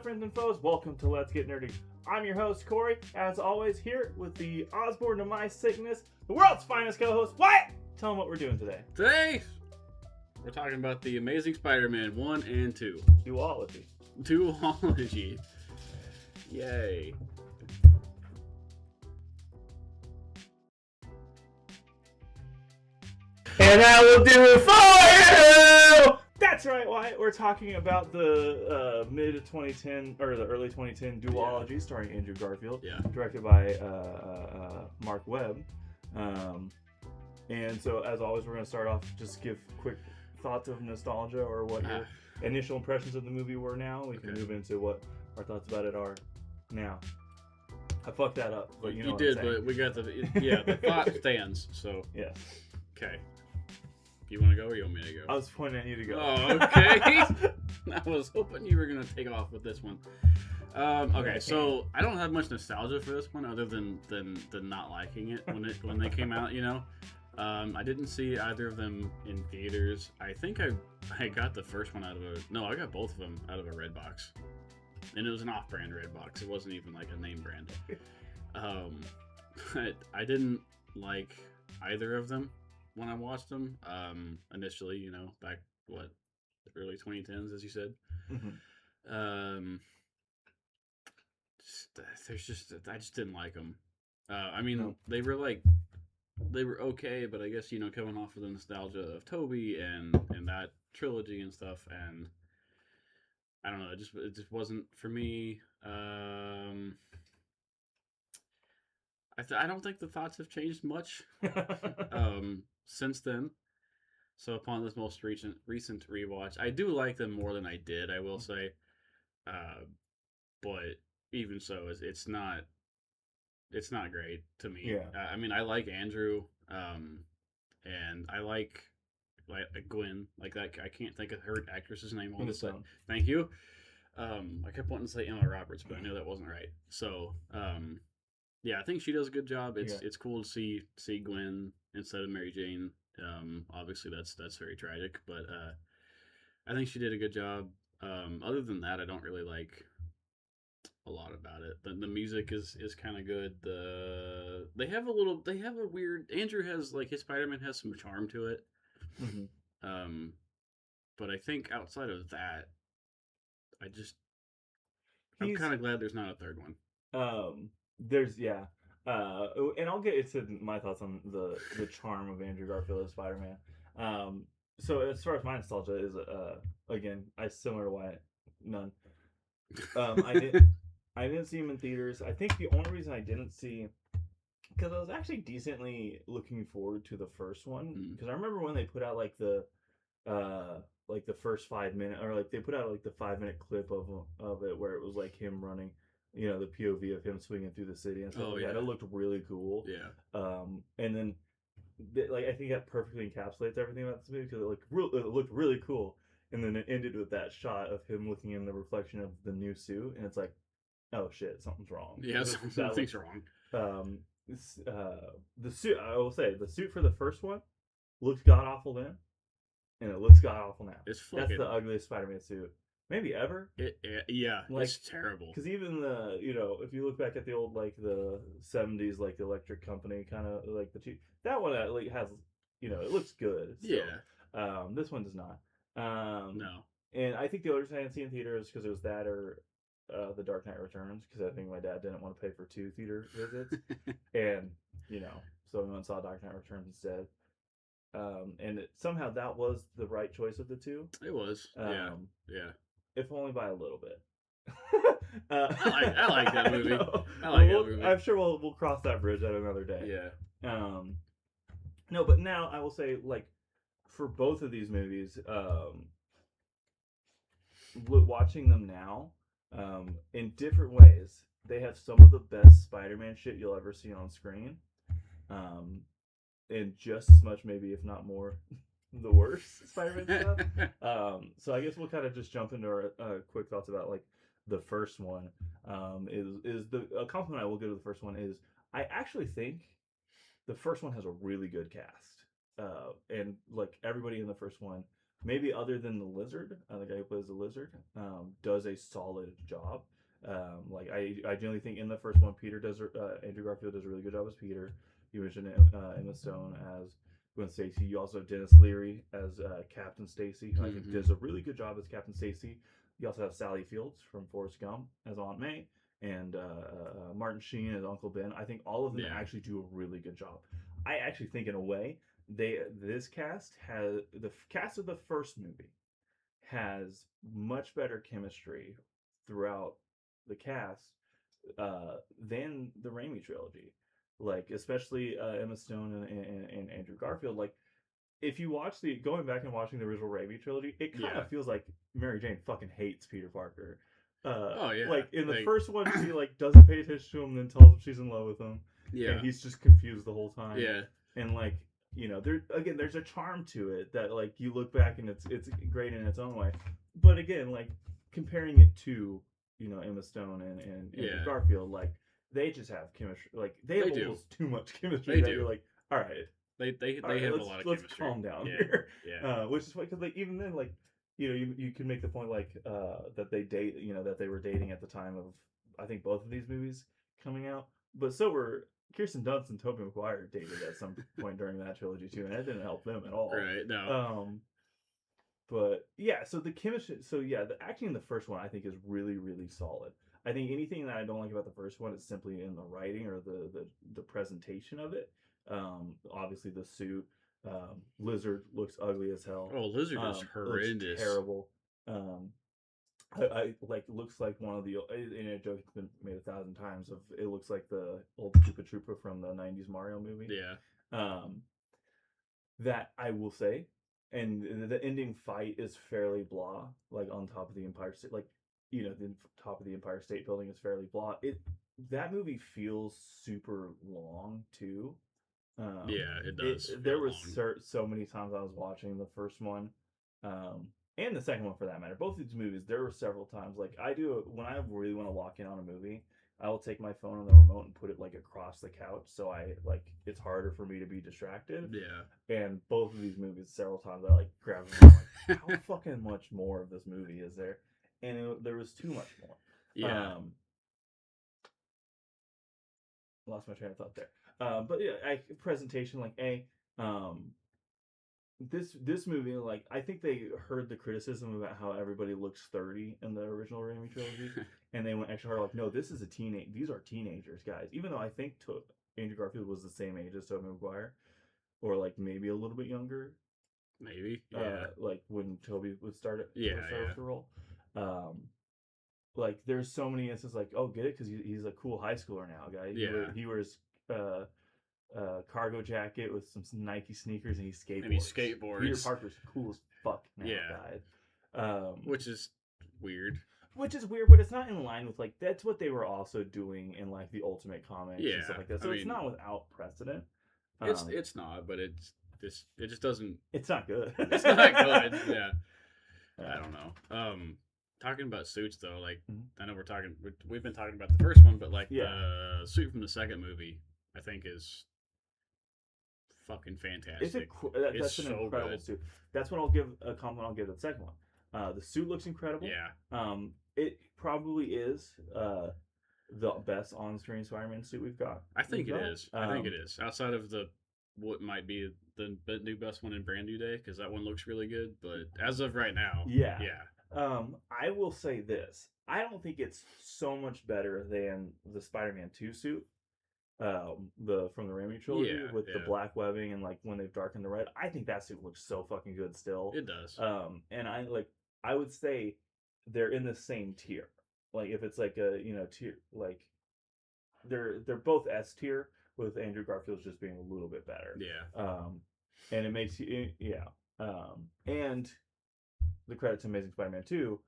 up, friends and foes? Welcome to Let's Get Nerdy. I'm your host, Corey. As always, here with the Osborne to my sickness, the world's finest co-host, Wyatt! Tell them what we're doing today. Today, we're talking about the Amazing Spider-Man 1 and 2. Duology. Duology. Yay. And I will do it for you! That's right, Wyatt. We're talking about the mid-2010, or the early 2010 duology starring Andrew Garfield. Yeah. Directed by Mark Webb. And so, as always, we're going to start off, just give quick thoughts of nostalgia or what your initial impressions of the movie were now. We can move into what our thoughts about it are now. I fucked that up, but you know what I'm saying. But we got the thought stands, so. Yeah. Okay. You want to go or you want me to go? I was pointing at you to go. Oh, okay. I was hoping you were going to take off with this one. Okay, so I don't have much nostalgia for this one other than not liking it when they came out, you know. I didn't see either of them in theaters. I think I got the first one I got both of them out of a Redbox. And it was an off-brand Redbox. It wasn't even like a name brand. But I didn't like either of them when I watched them initially, you know, back the early 2010s, as you said. Mm-hmm. I just didn't like them. They were okay, but I guess, you know, coming off of the nostalgia of Tobey and that trilogy and stuff, and I don't know, it just wasn't for me. I don't think the thoughts have changed much since then. So upon this most recent rewatch, I do like them more than I did, I will say. But even so, it's not great to me. Yeah. I like Andrew, and I like Gwen. Like that, I can't think of her actress's name all of a sudden. Thank you. I kept wanting to say Emma Roberts, but I knew that wasn't right. So, yeah, I think she does a good job. It's cool to see Gwen instead of Mary Jane. Obviously that's very tragic, but I think she did a good job. Other than that, I don't really like a lot about it. The music is kind of good. They have a weird. Andrew has, like, his Spider-Man has some charm to it. Mm-hmm. But I think outside of that, I'm kind of glad there's not a third one. And I'll get into my thoughts on the charm of Andrew Garfield as Spider-Man. So as far as my nostalgia is, again, similar to Wyatt, none. I didn't see him in theaters. I think the only reason I didn't see, because I was actually decently looking forward to the first one, because I remember when they put out like the first 5 minutes, or like they put out like the 5-minute clip of it where it was like him running, you know, the POV of him swinging through the city and stuff like that. It looked really cool. Yeah. And then I think that perfectly encapsulates everything about this movie, because it looked really cool. And then it ended with that shot of him looking in the reflection of the new suit, and it's like, oh shit, something's wrong. Yeah, something's wrong. The suit, I will say, the suit for the first one looked god awful then, and it looks god awful now. That's the ugliest Spider-Man suit maybe ever. It's terrible. Because even if you look back at the old, like, the 70s, like, the Electric Company kind of, like, that one has, it looks good. Still. Yeah. This one does not. No. And I think the only reason I didn't see it in theaters because it was that or The Dark Knight Returns, because I think my dad didn't want to pay for 2 theater visits. And, so we went and saw Dark Knight Returns instead. And somehow that was the right choice of the two. It was. Yeah. If only by a little bit. I like that movie. I'm sure we'll cross that bridge at another day. Yeah. No, but now I will say, like, for both of these movies, watching them now, in different ways, they have some of the best Spider-Man shit you'll ever see on screen. And just as much, maybe if not more, the worst Spider-Man stuff. So I guess we'll kind of just jump into our quick thoughts about, like, the first one. A compliment I will give to the first one is I actually think the first one has a really good cast. And, like, everybody in the first one maybe other than the Lizard, the guy who plays the Lizard, does a solid job. Like I generally think in the first one, Andrew Garfield does a really good job as Peter. You mentioned Emma Stone as Gwen Stacy. You also have Dennis Leary as Captain Stacy, who I think does a really good job as Captain Stacy. You also have Sally Fields from Forrest Gump as Aunt May, and Martin Sheen as Uncle Ben. I think all of them actually do a really good job. I actually think, in a way, this cast has the cast of the first movie has much better chemistry throughout the cast than the Raimi trilogy. Like, especially Emma Stone and Andrew Garfield. Like, if you watch going back and watching the original Raimi trilogy, it kind of feels like Mary Jane fucking hates Peter Parker. Like in the first one, she like doesn't pay attention to him, then tells him she's in love with him. Yeah, and he's just confused the whole time. Yeah, and like, you know, there's a charm to it that like you look back and it's great in its own way. But again, like comparing it to, you know, Emma Stone and Garfield, like they just have chemistry. Like they have almost too much chemistry. You're like, all right. They have a lot of chemistry. Let's calm down here. Yeah. Which is why, because like even then, like, you know, you can make the point like that they were dating at the time of, I think, both of these movies coming out. But so were Kirsten Dunst and Tobey Maguire dated at some point during that trilogy too, and that didn't help them at all. Right. No. But yeah, so the chemistry. So yeah, the acting in the first one I think is really, really solid. I think anything that I don't like about the first one is simply in the writing or the presentation of it. Obviously the suit. Lizard looks ugly as hell. Oh, Lizard is horrendous. Looks terrible. I like looks like one of the, in a joke that's been made 1,000 times, of it looks like the old Koopa Troopa from the 90s Mario movie. Yeah. That I will say, and the ending fight is fairly blah. Like on top of the Empire State, like, you know, the top of the Empire State Building is fairly blah. That movie feels super long too. Yeah, it does. There was so many times I was watching the first one, and the second one for that matter. Both of these movies, there were several times. Like I do when I really want to lock in on a movie, I will take my phone on the remote and put it like across the couch, so it's harder for me to be distracted. Yeah. And both of these movies, several times I like grabbed them. Like, how fucking much more of this movie is there? And there was too much more. Yeah. Lost my train of thought there. But yeah, presentation, like this movie, like I think they heard the criticism about how everybody looks 30 in the original Raimi trilogy, and they went extra hard. Like, no, these are teenagers, guys. Even though I think Andrew Garfield was the same age as Tobey Maguire, or like maybe a little bit younger. Maybe, yeah. Like when Tobey would start the role. Like there's so many instances like, oh, get it, because he's a cool high schooler now, guy. He wears cargo jacket with some Nike sneakers, and he skateboards. Peter Parker's cool as fuck now, guys. Which is weird. But it's not in line with, like, that's what they were also doing in like the Ultimate Comics and stuff like that. So it's not without precedent. It's not, but it just doesn't. It's not good. It's not good. Yeah. I don't know. Talking about suits though, like I know we've been talking about the first one, but like the suit from the second movie, I think is fucking fantastic. That's an incredible suit. That's what I'll give a compliment. I'll give the second one. The suit looks incredible. Yeah. It probably is the best on-screen Spider-Man suit we've got. I think it is. I think it is. Outside of what might be the new best one in Brand New Day, because that one looks really good. But as of right now, yeah. I will say this. I don't think it's so much better than the Spider-Man 2 suit. From the Raimi trilogy with the black webbing and like when they've darkened the red. I think that suit looks so fucking good still. It does. And I would say they're in the same tier. Like if it's like a, you know, tier, like they're both S tier, with Andrew Garfield's just being a little bit better. Yeah. And it makes you and the credit to Amazing Spider-Man 2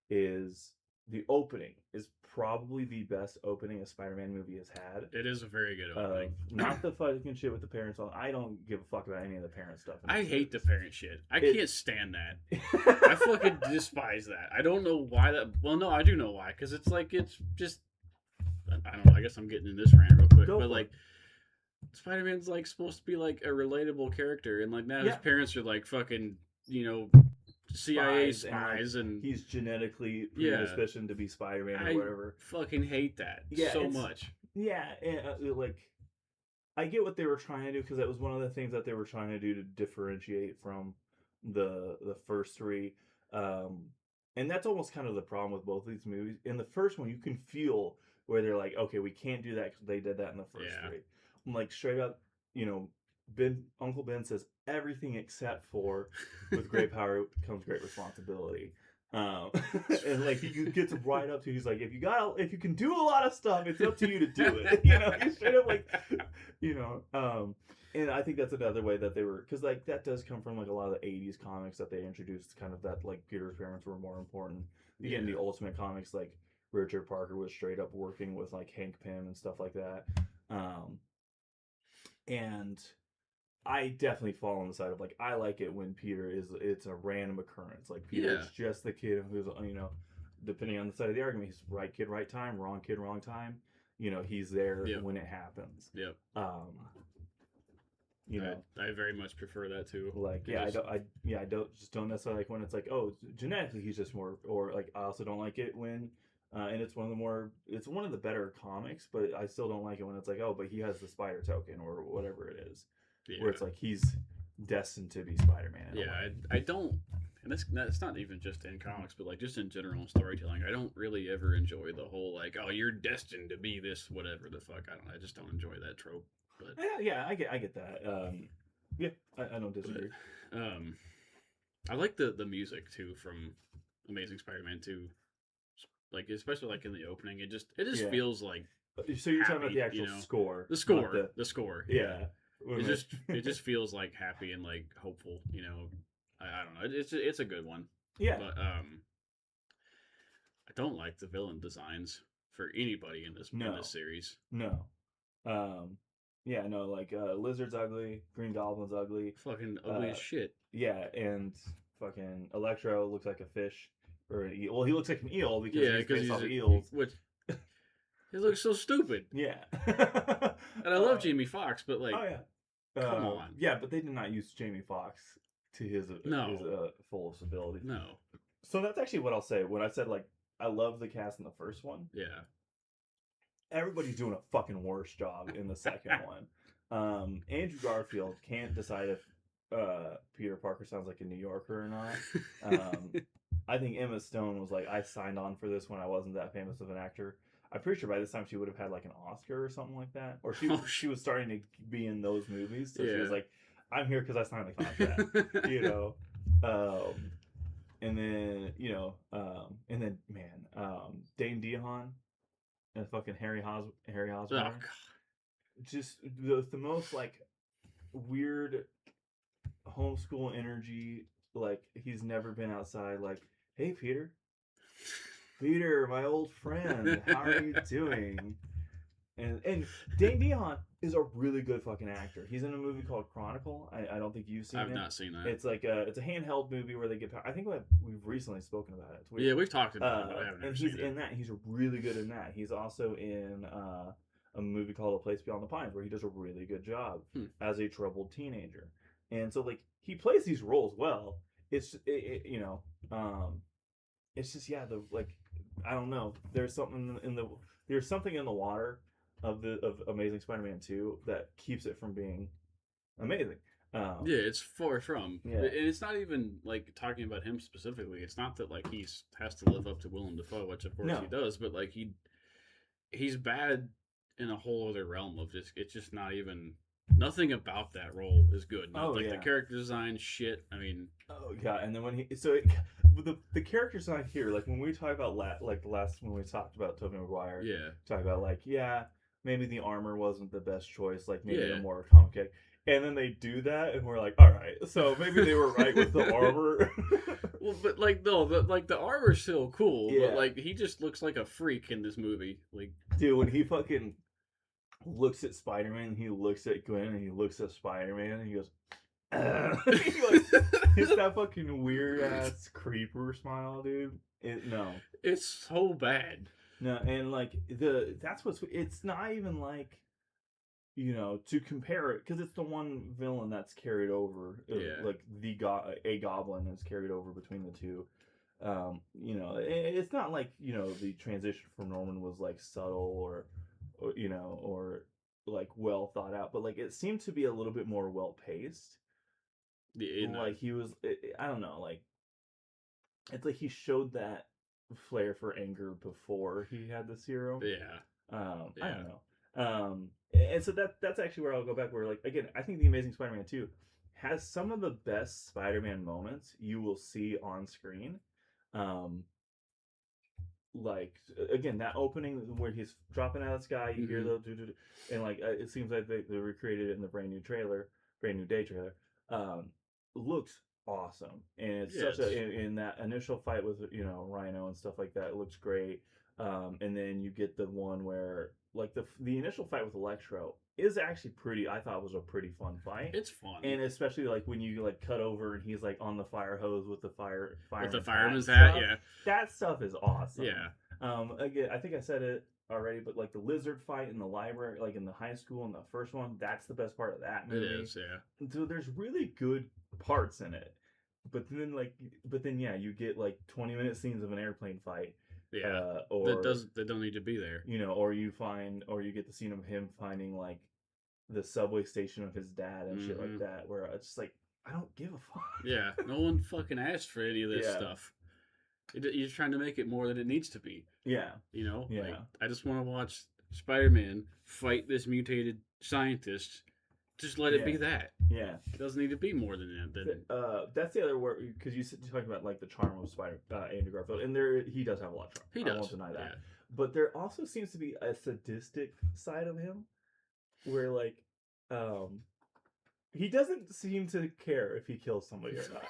is the opening is probably the best opening a Spider-Man movie has had. It is a very good opening. Not the fucking shit with the parents on. I don't give a fuck about any of the parent stuff. I hate the parent shit. I can't stand that. I fucking despise that. I don't know why that. Well, no, I do know why. Because it's like, it's just. I don't know. I guess I'm getting in this rant real quick. But like, Spider-Man's like supposed to be like a relatable character. And like now his parents are like fucking, you know, CIA spies, spies and he's genetically yeah, predisposed to be Spider-Man or I whatever. fucking hate that Yeah, so much. Yeah, like I get what they were trying to do because that was one of the things that they were trying to do to differentiate from the first three. Um, and that's almost kind of the problem with both of these movies. In the first one, you can feel where they're like, okay, we can't do that because they did that in the first Yeah. three. I'm like straight up, you know, Uncle Ben says everything except for with great power comes great responsibility. And like he gets right up to, he's like, if you can do a lot of stuff, it's up to you to do it. You know, he's straight up like, you know, and I think that's another way that they were, because like that does come from like a lot of the '80s comics that they introduced, kind of that like Peter's parents were more important. You get in the Ultimate Comics, like Richard Parker was straight up working with like Hank Pym and stuff like that. And I definitely fall on the side of like I like it when it's a random occurrence. Like Peter's just the kid who's, you know, depending on the side of the argument, he's right kid, right time, wrong kid, wrong time. You know, he's there when it happens. Yep. You know, I very much prefer that too. Like, I don't necessarily like when it's like, oh, genetically he's just more, or like I also don't like it when, and it's one of the better comics, but I still don't like it when it's like, oh, but he has the spider token or whatever it is. Yeah. Where it's like he's destined to be Spider-Man. Yeah, I don't, and that's not even just in comics, but like just in general storytelling. I don't really ever enjoy the whole like, oh, you're destined to be this, whatever the fuck. I just don't enjoy that trope. But yeah, I get that. Yeah, I don't disagree. But, I like the music too from Amazing Spider-Man 2. Like especially like in the opening, it just feels like. So you're talking about the actual score, the score, yeah. It just feels like happy and like hopeful, you know. I don't know. It's a good one. Yeah. But I don't like the villain designs for anybody in this series. No. Yeah, no, like Lizard's ugly, Green Goblin's ugly. Fucking ugly as shit. Yeah, and fucking Electro looks like a fish or an eel. Well, he looks like an eel because he's based off eels. Which he looks so stupid. Yeah. And I love Jamie Foxx, but like, oh yeah, come on. Yeah, but they did not use Jamie Foxx to his fullest ability. No. So that's actually what I'll say. When I said like I love the cast in the first one. Yeah. Everybody's doing a fucking worse job in the second one. Andrew Garfield can't decide if Peter Parker sounds like a New Yorker or not. I think Emma Stone was like, I signed on for this when I wasn't that famous of an actor. I'm pretty sure by this time she would have had like an Oscar or something like that, or she was starting to be in those movies. So she was like, I'm here because I signed the contract, you know. And then Dane DeHaan and fucking Harry Osborn. Oh, God. Just the most like weird homeschool energy. Like he's never been outside. Like, hey Peter, my old friend, how are you doing? And Dane DeHaan is a really good fucking actor. He's in a movie called Chronicle. I don't think you've seen it. I've not seen that. It's like it's a handheld movie where they get. I think we've recently spoken about it. Yeah, we've talked about it, but I haven't. And he's in that. He's really good in that. He's also in a movie called A Place Beyond the Pines, where he does a really good job as a troubled teenager. And so like he plays these roles well. It's you know, it's just I don't know. There's something in the water of Amazing Spider-Man 2 that keeps it from being amazing. Yeah, it's far from. Yeah. And it's not even like talking about him specifically. It's not that like he has to live up to Willem Dafoe, which of course he does, but like he's bad in a whole other realm of just. It's just not even. Nothing about that role is good. The character design, shit. I mean, oh yeah, and then when the character design here, like when we talk about when we talked about Tobey Maguire, talk about like maybe the armor wasn't the best choice, like maybe a more comic. And then they do that, and we're like, all right, so maybe they were right with the armor. Well, but like no, the armor's still cool, but like he just looks like a freak in this movie. Like, dude, when he fucking looks at Spider-Man, he looks at Gwen, and he looks at Spider-Man, and he goes, it's that fucking weird ass creeper smile, dude. It's so bad. No, and like it's not even like to compare it, because it's the one villain that's carried over, Yeah. like a goblin is carried over between the two. It's not like the transition from Norman was like subtle or like well thought out, but like it seemed to be a little bit more well paced. Like he was, I don't know, like it's like he showed that flair for anger before he had the serum. Yeah. I don't know. And so that's actually where I'll go back. Where like again, I think the Amazing Spider-Man 2 has some of the best Spider-Man moments you will see on screen. Like again, that opening where he's dropping out of the sky, you hear the and like it seems like they recreated it in the brand new day trailer. Looks awesome, and it's such a in that initial fight with Rhino and stuff like that. It looks great. And then you get the one where like the initial fight with Electro is actually pretty. I thought was a pretty fun fight. It's fun, and especially like when you like cut over and he's like on the fire hose with the fireman's hat. Yeah, that stuff is awesome. Yeah. Again, I think I said it already, but like the lizard fight in the library, like in the high school in the first one, that's the best part of that movie. It is, yeah. So there's really good parts in it, but then yeah, you get like 20-minute scenes of an airplane fight. Yeah, that don't need to be there. Or you get the scene of him finding like the subway station of his dad and shit like that, where it's just like I don't give a fuck. Yeah, no one fucking asked for any of this stuff. You're trying to make it more than it needs to be. Yeah. Yeah. Like, I just want to watch Spider-Man fight this mutated scientist. Just let it be that. Yeah. It doesn't need to be more than that. That's the other word, because you talking about like the charm of Andrew Garfield, and he does have a lot of charm. He does. I won't deny that. Yeah. But there also seems to be a sadistic side of him, where like, he doesn't seem to care if he kills somebody or not.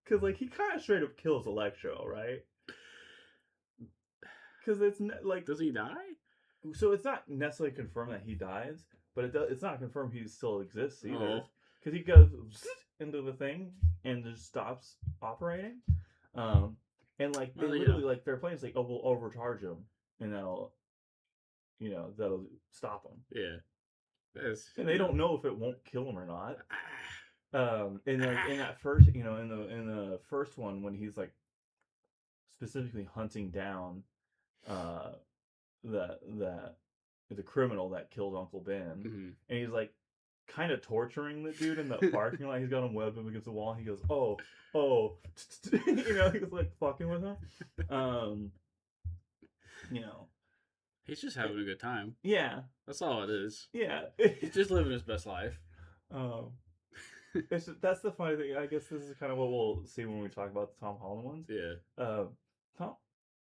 Because like he kind of straight up kills Electro, right? Because it's like, does he die? So it's not necessarily confirmed that he dies, but it's not confirmed he still exists either. Because he goes into the thing and just stops operating. And like they literally like their plane's like, oh, we'll overcharge him, and that'll stop him. Yeah. And they don't know if it won't kill him or not. In that first, in the first one, when he's like specifically hunting down the criminal that killed Uncle Ben, and he's like kind of torturing the dude in the parking lot. He's got him webbed up against the wall. And he goes, oh, he's like fucking with him. He's just having a good time. Yeah, that's all it is. Yeah, he's just living his best life. That's the funny thing. I guess this is kind of what we'll see when we talk about the Tom Holland ones. Yeah.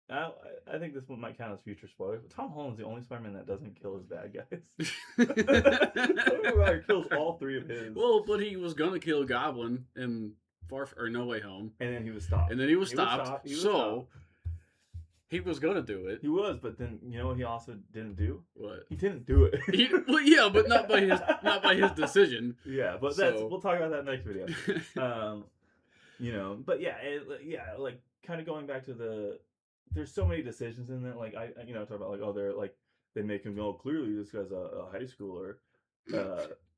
I think this one might count as future spoiler. But Tom Holland's the only Spider-Man that doesn't kill his bad guys. He kills all three of his. Well, but he was gonna kill Goblin in No Way Home, and then he was stopped. He was stopped. He was gonna do it. He was, but then what he also didn't do? What? He didn't do it. Yeah, but not by his decision. Yeah, but we'll talk about that next video. But like kind of going back to there's so many decisions in there. Like I talk about like, oh, they're like they make him go, clearly this guy's a high schooler.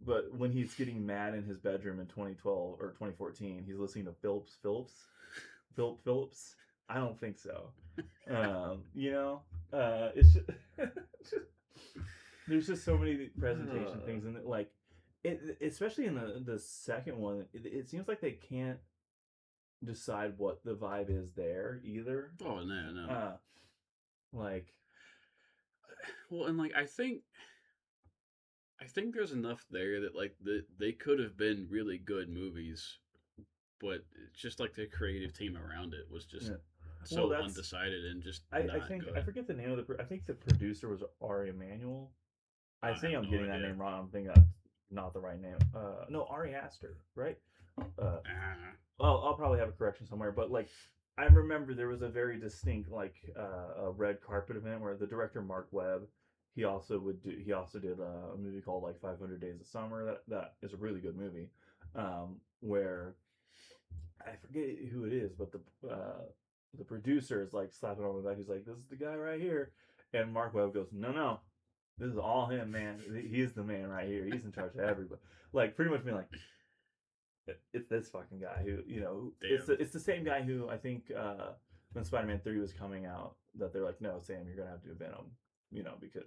But when he's getting mad in his bedroom in 2012 or 2014, he's listening to Philip Phillips. I don't think so. It's just, there's just so many presentation things, and like especially in the second one, it seems like they can't decide what the vibe is there either. Oh no. And like I think there's enough there that like they could have been really good movies, but it's just like the creative team around it was just so undecided and just I think good. I forget the name of I think the producer was Ari Emanuel. I think I'm getting that name wrong. I'm thinking that's not the right name. No, Ari Aster, right? Well, I'll probably have a correction somewhere, but like I remember there was a very distinct like a red carpet event where the director Mark Webb, he also did a movie called like 500 Days of Summer that is a really good movie, where I forget who it is, but the producer is like slapping on the back. He's like, "This is the guy right here," and Mark Webb goes, "No, This is all him, man. He's the man right here. He's in charge of everybody. Like pretty much being like, it's this fucking guy who, it's the same guy who I think when Spider-Man 3 was coming out that they're like, no, Sam, you're gonna have to do Venom, because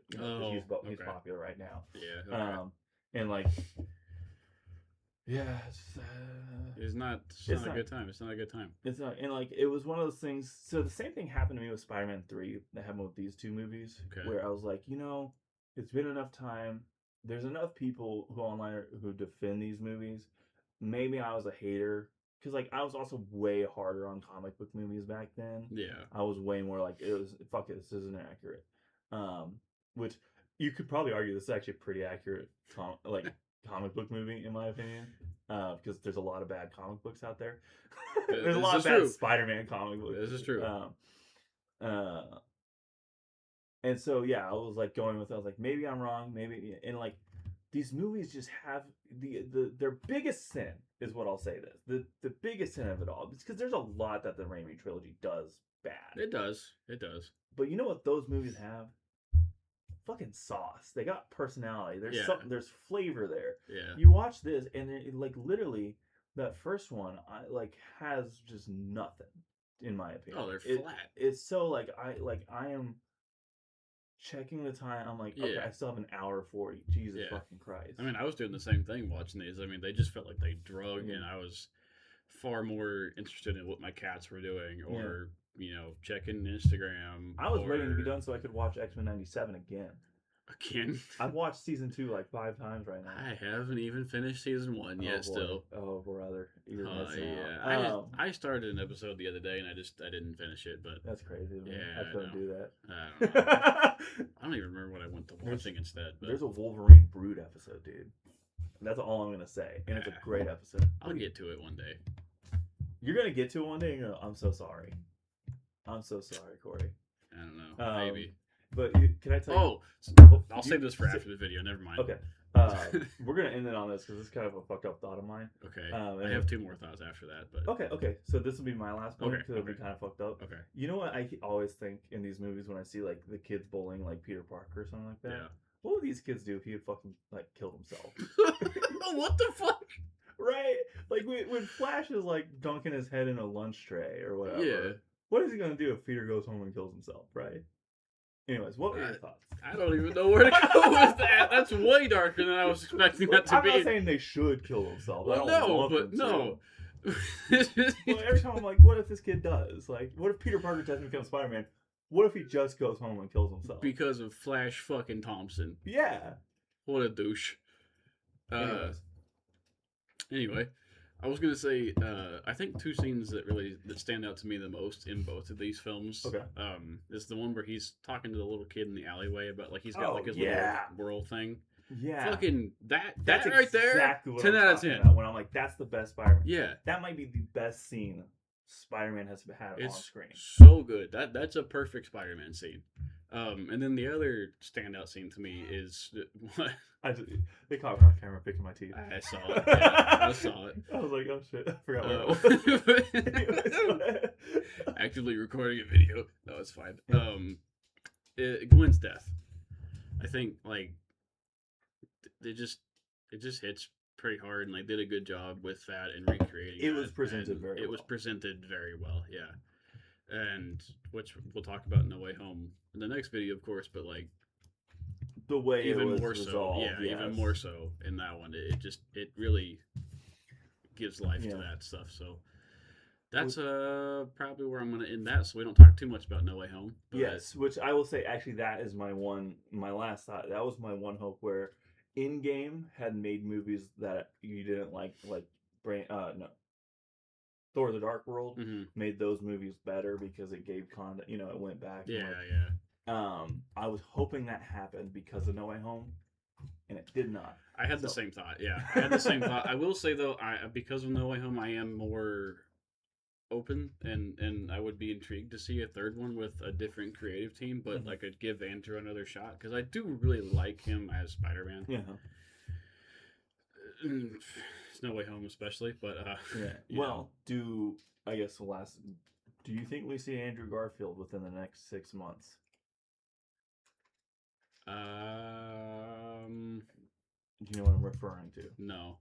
he's popular right now. Yeah. Okay. And like, yeah, it's not a good time. It's not a good time. It's not, and like it was one of those things. So the same thing happened to me with Spider-Man 3 that happened with these two movies, where I was like, it's been enough time. There's enough people who defend these movies. Maybe I was a hater because like I was also way harder on comic book movies back then. Yeah, I was way more like it was fuck it, this isn't accurate. Which you could probably argue this is actually a pretty accurate comic book movie in my opinion, because there's a lot of bad comic books out there. There's a lot of bad Spider-Man comic books. This is true. And so yeah, I was like I was like, maybe I'm wrong, maybe, and like these movies just have their biggest sin is what I'll say this. The biggest sin of it all is because there's a lot that the Raimi trilogy does bad. It does. But you know what those movies have? Fucking sauce. They got personality. There's flavor there. Yeah. You watch this and like literally that first one has just nothing in my opinion. Oh, they're flat. It's so like I am checking the time. I'm like, okay, I still have an hour 40. Jesus fucking Christ. I mean, I was doing the same thing watching these. I mean, they just felt like they drug, and I was far more interested in what my cats were doing, or checking Instagram. I was waiting to be done so I could watch X-Men '97 again. I've watched season 2 like 5 times right now. I haven't even finished season 1 yet. Still. Oh brother, you're missing out. I started an episode the other day and I didn't finish it. But that's crazy. Man. Yeah, I don't do that. I don't know. I don't even remember what I went to watching instead. But there's a Wolverine Brood episode, dude. That's all I'm gonna say, and it's a great episode. I'll get to it one day. You're gonna get to it one day. And you're gonna, I'm so sorry, Corey. I don't know. Maybe. But can I tell you? Oh, I'll save this for after the video. Never mind. Okay. We're going to end it on this because it's kind of a fucked up thought of mine. Okay. I have 2 more thoughts after that. But Okay. So this will be my last point because it'll be kind of fucked up. Okay. You know what I always think in these movies when I see like the kids bullying like Peter Parker or something like that? Yeah. What would these kids do if he had fucking like killed himself? What the fuck? Right? Like when Flash is like dunking his head in a lunch tray or whatever. Yeah. What is he going to do if Peter goes home and kills himself, right? Anyways, what were your thoughts? I don't even know where to go with that. That's way darker than I was expecting that to be. I'm not saying they should kill themselves. Well, no. Well, every time I'm like, what if this kid does? Like, what if Peter Parker doesn't become Spider-Man? What if he just goes home and kills himself? Because of Flash fucking Thompson. Yeah. What a douche. Anyway. I was gonna say, I think 2 scenes that stand out to me the most in both of these films. Okay. Is the one where he's talking to the little kid in the alleyway about he's got his little whirl thing. Yeah. Fucking that's right exactly there. 10 out of 10. When I'm like, that's the best Spider-Man. Yeah. That might be the best scene Spider-Man has had on screen. So good. That's a perfect Spider-Man scene. And then the other standout scene to me is they caught me on camera picking my teeth. I saw it. Yeah, I saw it. I was like, oh shit, I forgot what it was. Actively recording a video. No, it's fine. Gwen's death. I think it just hits pretty hard, and they did a good job with that and recreating. It was presented very well. It was presented very well, yeah. And which we'll talk about in No Way Home in the next video, of course, but the way even it was more resolved, so, even more so in that one. It really gives life to that stuff. So that's probably where I'm going to end that, so we don't talk too much about No Way Home. Yes, which I will say, actually, that is my last thought. That was my one hope, where In-Game had made movies that you didn't like Thor: The Dark World made those movies better because it gave content. It went back. Yeah. I was hoping that happened because of No Way Home, and it did not. I had the same thought. Yeah, I had the same thought. I will say though, because of No Way Home, I am more open, and I would be intrigued to see a third one with a different creative team. But I'd give Andrew another shot because I do really like him as Spider-Man. Yeah. It's No Way Home, especially, but yeah. Well, do you think we see Andrew Garfield within the next 6 months? Do you know what I'm referring to? No.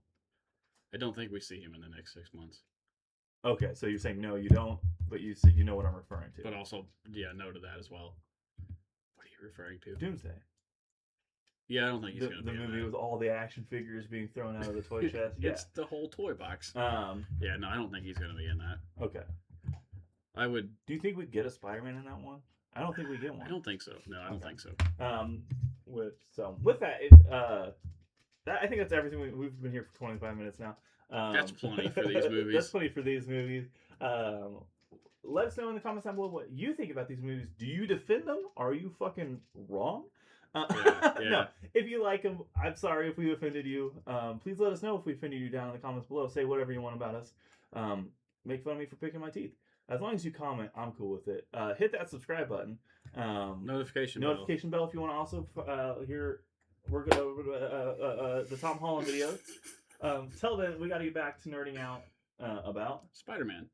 I don't think we see him in the next 6 months. Okay, so you're saying no, you don't, but you know what I'm referring to. But also, yeah, no to that as well. What are you referring to? Doomsday. Yeah, I don't think he's going to be the in movie that. with all the action figures being thrown out of the toy chest. Yeah. It's the whole toy box. Yeah, no, I don't think he's going to be in that. Okay. I would. Do you think we'd get a Spider-Man in that one? I don't think we get one. I don't think so. No, I don't think so. With that, I think that's everything. We've been here for 25 minutes now. That's plenty for these movies. That's plenty for these movies. Let us know in the comments down below what you think about these movies. Do you defend them? Are you fucking wrong? Yeah. No. If you like them, I'm sorry if we offended you. Please let us know if we offended you down in the comments below. Say whatever you want about us. Make fun of me for picking my teeth. As long as you comment, I'm cool with it. Hit that subscribe button. Notification bell if you want to also hear the Tom Holland videos. Till then, we got to get back to nerding out about Spider-Man.